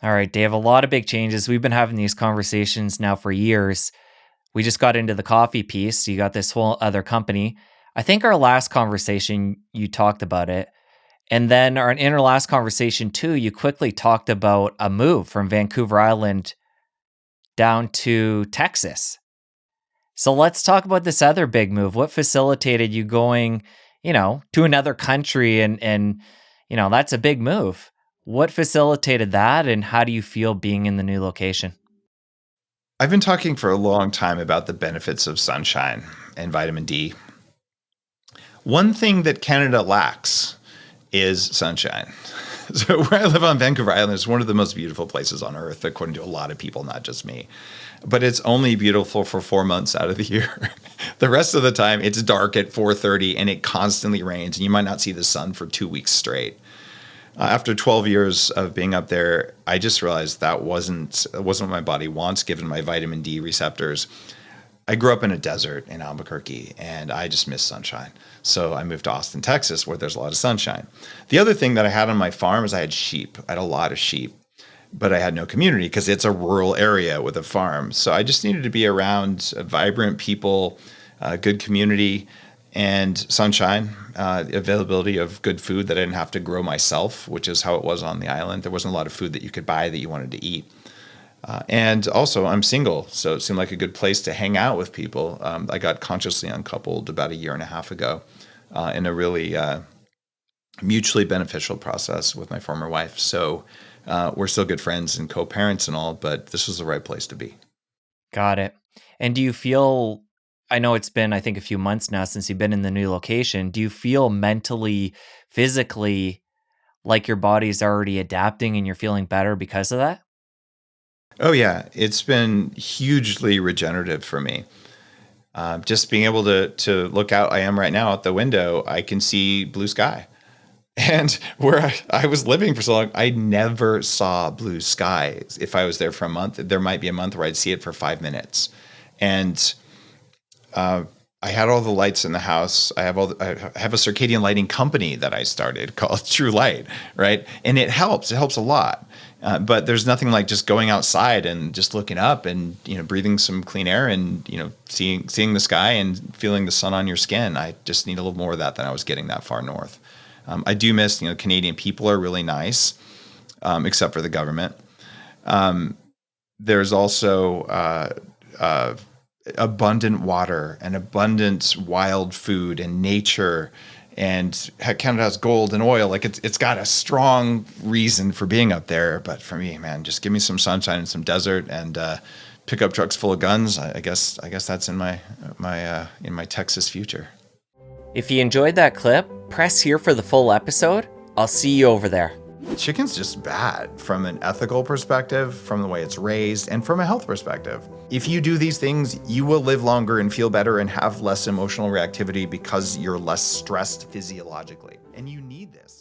All right, Dave, a lot of big changes. We've been having these conversations now for years. We just got into the coffee piece. You got this whole other company. I think our last conversation, you talked about it. And then in our last conversation, too, you quickly talked about a move from Vancouver Island down to Texas. So let's talk about this other big move. What facilitated you going, to another country and that's a big move. What facilitated that and how do you feel being in the new location? I've been talking for a long time about the benefits of sunshine and vitamin D. One thing that Canada lacks is sunshine. So where I live on Vancouver Island is one of the most beautiful places on earth, according to a lot of people, not just me. But it's only beautiful for 4 months out of the year. The rest of the time, it's dark at 4:30 and it constantly rains, and you might not see the sun for 2 weeks straight. After 12 years of being up there, I just realized that wasn't what my body wants, given my vitamin D receptors. I grew up in a desert in Albuquerque, and I just miss sunshine. So I moved to Austin, Texas, where there's a lot of sunshine. The other thing that I had on my farm is I had sheep. I had a lot of sheep, but I had no community because it's a rural area with a farm. So I just needed to be around vibrant people, good community, and sunshine, availability of good food that I didn't have to grow myself, which is how it was on the island. There wasn't a lot of food that you could buy that you wanted to eat. And also, I'm single, so it seemed like a good place to hang out with people. I got consciously uncoupled about 1.5 years ago in a really mutually beneficial process with my former wife. So we're still good friends and co-parents and all, but this was the right place to be. Got it. And do you feel, I know it's been, I think, a few months now since you've been in the new location. Do you feel mentally, physically, like your body's already adapting and you're feeling better because of that? Oh, yeah. It's been hugely regenerative for me. Just being able to look out, I am right now out the window, I can see blue sky. And where I was living for so long, I never saw blue skies. If I was there for a month, there might be a month where I'd see it for 5 minutes. And I had all the lights in the house. I have a circadian lighting company that I started called True Light, right? And it helps. It helps a lot. But there's nothing like just going outside and just looking up and breathing some clean air and seeing the sky and feeling the sun on your skin. I just need a little more of that than I was getting that far north. I do miss Canadian people are really nice, except for the government. There's also abundant water and abundant wild food and nature. And Canada has gold and oil. Like it's got a strong reason for being up there. But for me, man, just give me some sunshine and some desert and pickup trucks full of guns. I guess that's in my Texas future. If you enjoyed that clip, press here for the full episode. I'll see you over there. Chicken's just bad from an ethical perspective, from the way it's raised, and from a health perspective. If you do these things, you will live longer and feel better and have less emotional reactivity because you're less stressed physiologically. And you need this.